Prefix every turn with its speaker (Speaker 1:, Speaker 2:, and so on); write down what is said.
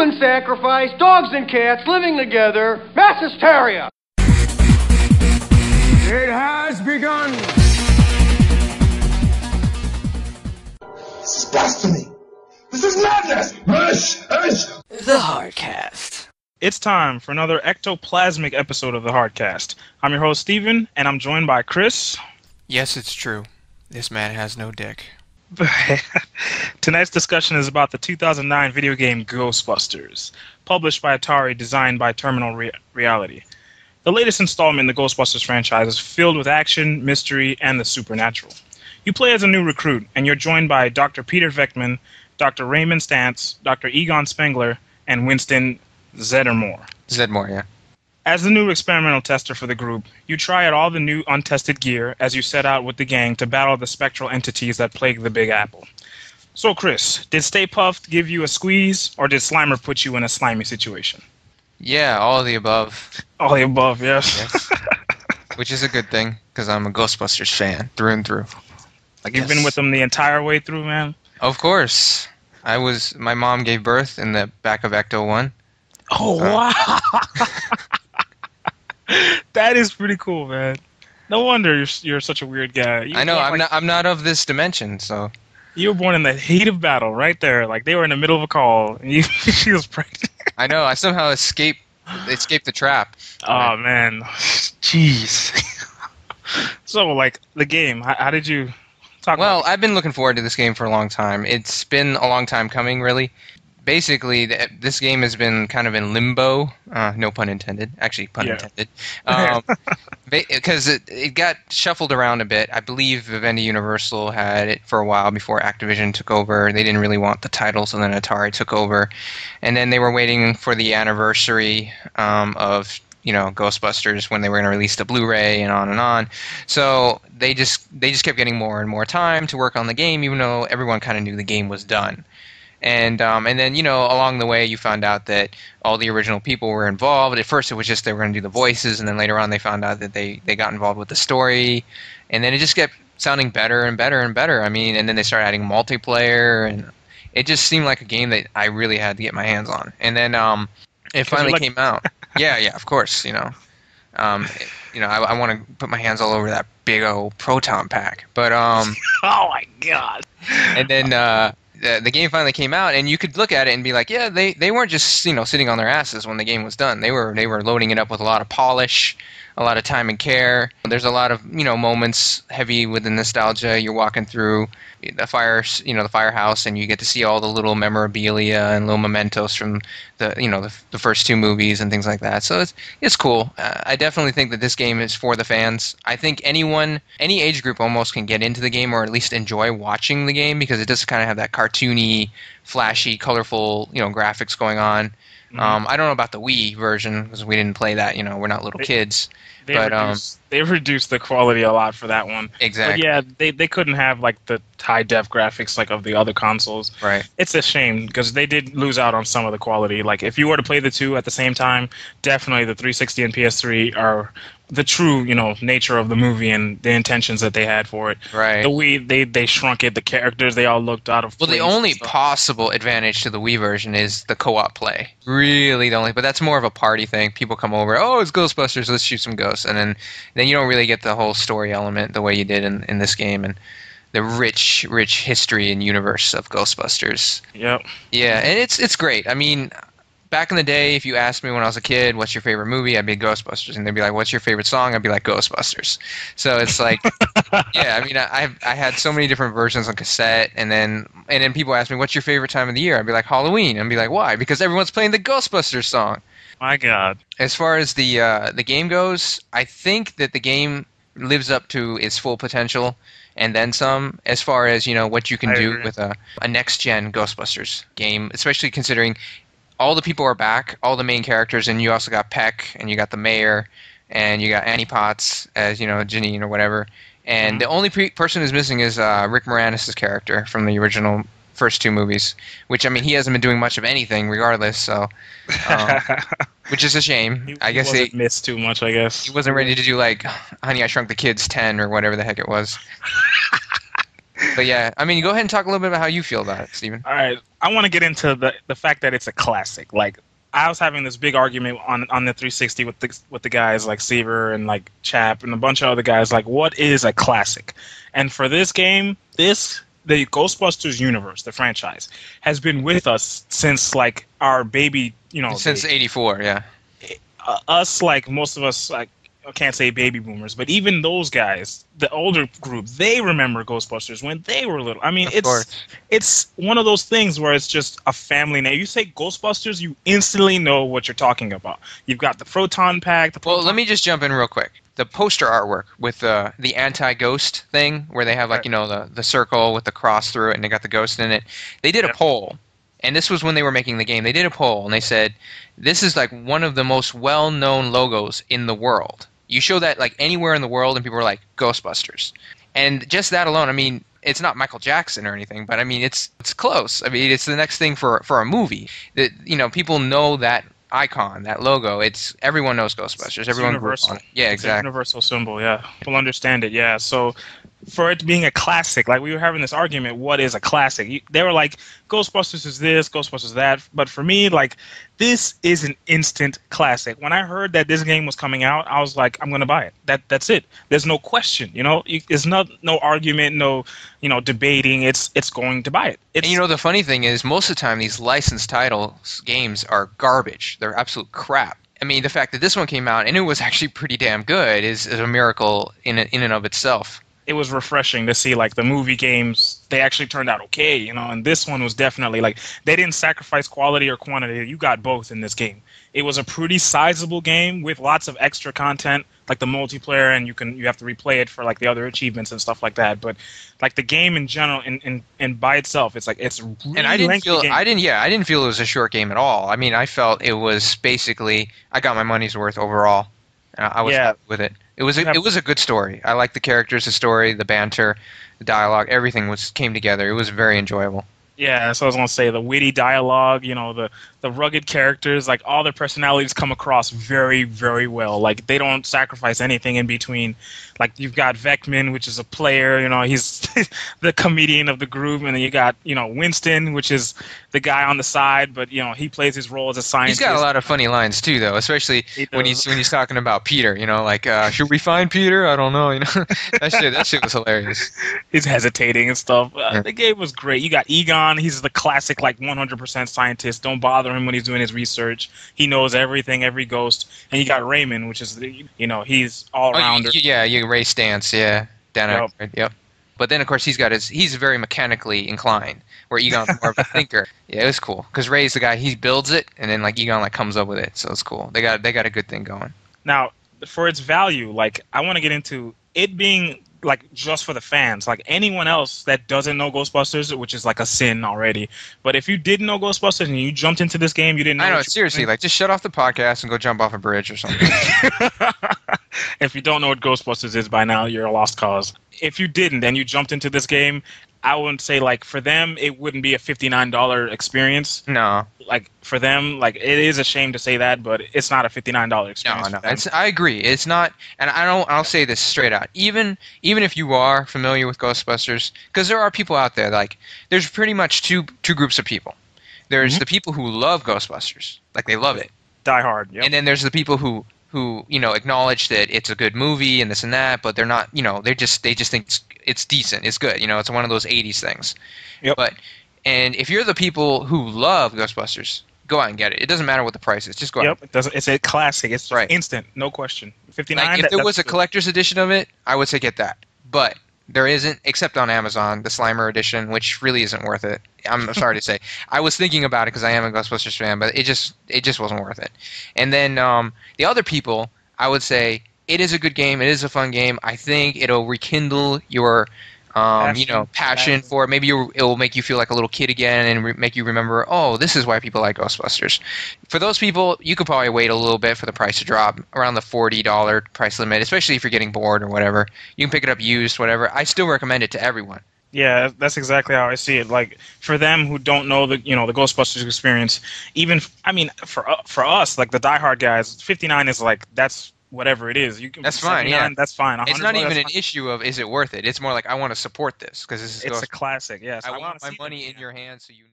Speaker 1: Human sacrifice, dogs and cats living together, mass hysteria.
Speaker 2: It has begun.
Speaker 3: This is blasphemy. This is madness.
Speaker 4: The Hardcast.
Speaker 5: It's time for another ectoplasmic episode of the Hardcast. I'm your host, Steven, and I'm joined by Chris.
Speaker 6: Yes, it's true. This man has no dick.
Speaker 5: Tonight's discussion is about the 2009 video game Ghostbusters, published by Atari, designed by Terminal Reality. The latest installment in the Ghostbusters franchise is filled with action, mystery, and the supernatural. You play as a new recruit, and you're joined by Dr. Peter Venkman, Dr. Raymond Stantz, Dr. Egon Spengler, and Winston Zeddemore.
Speaker 6: Zeddemore, yeah.
Speaker 5: As the new experimental tester for the group, you try out all the new untested gear as you set out with the gang to battle the spectral entities that plague the Big Apple. So, Chris, did Stay Puft give you a squeeze, or did Slimer put you in a slimy situation?
Speaker 6: Yeah, all of the above.
Speaker 5: All the above, yes.
Speaker 6: Which is a good thing, because I'm a Ghostbusters fan, through and through.
Speaker 5: Like, you've been with them the entire way through, man?
Speaker 6: Of course. My mom gave birth in the back of Ecto-1.
Speaker 5: Oh, wow! That is pretty cool, man. No wonder you're such a weird guy.
Speaker 6: I know, I'm not of this dimension, so...
Speaker 5: You were born in the heat of battle, right there. Like, they were in the middle of a call, and she was pregnant.
Speaker 6: I know, I somehow escaped the trap.
Speaker 5: Oh, man. Jeez. So, like, the game, how did you talk about it?
Speaker 6: Well, I've been looking forward to this game for a long time. It's been a long time coming, really. Basically, this game has been kind of in limbo. No pun intended. Actually, pun intended. Because it got shuffled around a bit. I believe Vivendi Universal had it for a while before Activision took over. They didn't really want the title, so then Atari took over. And then they were waiting for the anniversary of Ghostbusters when they were going to release the Blu-ray and on and on. So they just kept getting more and more time to work on the game, even though everyone kind of knew the game was done. And then, along the way, you found out that all the original people were involved. At first, it was just they were going to do the voices, and then later on, they found out that they got involved with the story. And then it just kept sounding better and better and better. I mean, and then they started adding multiplayer, and it just seemed like a game that I really had to get my hands on. And then it finally came out. Yeah, of course, I want to put my hands all over that big old proton pack. But
Speaker 5: oh my god!
Speaker 6: And then the game finally came out, and you could look at it and be like, yeah, they weren't just sitting on their asses when the game was done. They were loading it up with a lot of polish, a lot of time and care. There's a lot of moments heavy with the nostalgia. You're walking through the firehouse, and you get to see all the little memorabilia and little mementos from the first two movies and things like that. So it's cool. I definitely think that this game is for the fans. I think any age group almost can get into the game, or at least enjoy watching the game, because it does kind of have that cartoony, flashy, colorful graphics going on. Mm-hmm. I don't know about the Wii version, because we didn't play that. We're not little kids.
Speaker 5: They reduced the quality a lot for that one.
Speaker 6: Exactly.
Speaker 5: But yeah, they couldn't have like the high def graphics like of the other consoles.
Speaker 6: Right.
Speaker 5: It's a shame, because they did lose out on some of the quality. Like, if you were to play the two at the same time, definitely the 360 and PS3 are the true nature of the movie and the intentions that they had for it.
Speaker 6: Right.
Speaker 5: The Wii, they shrunk it. The characters, they all looked out of place.
Speaker 6: Well, the only possible advantage to the Wii version is the co-op play. Really, but that's more of a party thing. People come over, oh, it's Ghostbusters, let's shoot some ghosts, and then you don't really get the whole story element the way you did in this game, and the rich history and universe of Ghostbusters.
Speaker 5: Yep.
Speaker 6: Yeah, and it's great. I mean, back in the day, if you asked me when I was a kid, what's your favorite movie, I'd be Ghostbusters, and they'd be like, what's your favorite song? I'd be like, Ghostbusters. So it's like, yeah, I mean, I had so many different versions on cassette, and then people ask me, what's your favorite time of the year? I'd be like, Halloween. I'd be like, why? Because everyone's playing the Ghostbusters song.
Speaker 5: My God.
Speaker 6: As far as the game goes, I think that the game lives up to its full potential and then some, as far as what you can do with a next-gen Ghostbusters game, especially considering all the people are back, all the main characters, and you also got Peck, and you got the mayor, and you got Annie Potts as Janine or whatever, and the only person who's missing is Rick Moranis' character from the original first two movies, which, I mean, he hasn't been doing much of anything regardless, so which is a shame. I guess
Speaker 5: he missed too much, I guess.
Speaker 6: He wasn't ready to do, like, Honey, I Shrunk the Kids 10 or whatever the heck it was. But yeah, I mean, go ahead and talk a little bit about how you feel about it, Steven.
Speaker 5: All right, I want to get into the fact that it's a classic. Like, I was having this big argument on the 360 with the guys like Seaver and like Chap and a bunch of other guys. Like, what is a classic? And for this game, the Ghostbusters universe, the franchise, has been with us since like our baby,
Speaker 6: since '84, yeah.
Speaker 5: Us, like most of us, like I can't say baby boomers, but even those guys, the older group, they remember Ghostbusters when they were little. I mean, it's one of those things where it's just a family name. You say Ghostbusters, you instantly know what you're talking about. You've got the proton pack. Well,
Speaker 6: let me just jump in real quick. The poster artwork with the anti-ghost thing, where they have like the circle with the cross through it, and they got the ghost in it. They did a poll. And this was when they were making the game. They did a poll, and they said, this is like one of the most well-known logos in the world. You show that like anywhere in the world, and people are like, Ghostbusters. And just that alone, I mean, it's not Michael Jackson or anything, but I mean, it's close. I mean, it's the next thing for a movie. That people know that icon, that logo. Everyone knows Ghostbusters. Everyone grew up on it. Yeah, exactly.
Speaker 5: It's a universal symbol, yeah. People understand it, yeah. So for it being a classic, like we were having this argument, what is a classic? They were like, Ghostbusters is this, Ghostbusters that. But for me, like, this is an instant classic. When I heard that this game was coming out, I was like, I'm going to buy it. That's it. There's no question, There's no argument, no, debating. It's going to buy it.
Speaker 6: And the funny thing is, most of the time, these licensed titles, games, are garbage. They're absolute crap. I mean, the fact that this one came out, and it was actually pretty damn good, is a miracle in and of itself.
Speaker 5: It was refreshing to see, like, the movie games, they actually turned out okay, and this one was definitely, like, they didn't sacrifice quality or quantity. You got both in this game. It was a pretty sizable game with lots of extra content, like the multiplayer, and you have to replay it for, like, the other achievements and stuff like that. But, like, the game in general, and by itself, it's, like, it's really
Speaker 6: and I didn't feel it was a short game at all. I mean, I felt it was basically, I got my money's worth overall. I was happy with it. It was a good story. I liked the characters, the story, the banter, the dialogue. Everything came together. It was very enjoyable.
Speaker 5: Yeah, so I was going to say the witty dialogue, the rugged characters, like all their personalities come across very, very well. Like they don't sacrifice anything in between. Like you've got Vecman, which is a player, he's the comedian of the group, and then you got, Winston, which is the guy on the side, but he plays his role as a scientist.
Speaker 6: He's got a lot of funny lines too, though, especially when he's talking about Peter. Like, should we find Peter? I don't know. That shit was hilarious.
Speaker 5: He's hesitating and stuff. The game was great. You got Egon. He's the classic, like 100% scientist. Don't bother him when he's doing his research. He knows everything, every ghost. And you got Raymond, which is he's all rounder.
Speaker 6: Ray Stantz, yeah, yep. But then of course he's very mechanically inclined, where Egon's more of a thinker. Yeah, it was cool because Ray's the guy, he builds it, and then like Egon like comes up with it, so it's cool. They got a good thing going.
Speaker 5: Now, for its value, like I want to get into it being like just for the fans, like anyone else that doesn't know Ghostbusters, which is like a sin already. But if you didn't know Ghostbusters and you jumped into this game, you didn't know.
Speaker 6: I know, seriously, like just shut off the podcast and go jump off a bridge or something.
Speaker 5: If you don't know what Ghostbusters is by now, you're a lost cause. If you didn't and you jumped into this game, I wouldn't say, like, for them, it wouldn't be a $59 experience.
Speaker 6: No.
Speaker 5: Like, for them, like, it is a shame to say that, but it's not a $59 experience.
Speaker 6: No. I agree. It's not, and I'll say this straight out. Even if you are familiar with Ghostbusters, because there are people out there, like, there's pretty much two groups of people. There's the people who love Ghostbusters. Like, they love it.
Speaker 5: Die hard, yep.
Speaker 6: And then there's the people who acknowledge that it's a good movie and this and that, but they're not, they just think it's decent, it's good, it's one of those 80s things.
Speaker 5: Yep.
Speaker 6: And if you're the people who love Ghostbusters, go out and get it. It doesn't matter what the price is, just go out.
Speaker 5: It's a classic. It's right. Instant, no question. 59.
Speaker 6: Like if there was a collector's edition of it, I would say get that. But there isn't, except on Amazon, the Slimer edition, which really isn't worth it. I'm sorry to say. I was thinking about it because I am a Ghostbusters fan, but it just wasn't worth it. And then the other people, I would say it is a good game. It is a fun game. I think it'll rekindle your passion for it. Maybe it will make you feel like a little kid again and make you remember, oh, this is why people like Ghostbusters. For those people, you could probably wait a little bit for the price to drop around the $40 price limit, especially if you're getting bored or whatever. You can pick it up used, whatever. I still recommend it to everyone.
Speaker 5: Yeah, that's exactly how I see it. Like for them who don't know the Ghostbusters experience, even for us, like the diehard guys, 59 is like that's whatever it is. You can.
Speaker 6: That's fine. Yeah,
Speaker 5: that's fine.
Speaker 6: It's not even an issue of is it worth it. It's more like I want to support this because this is.
Speaker 5: It's a classic. Yes,
Speaker 6: I want my money in your hands, so you know.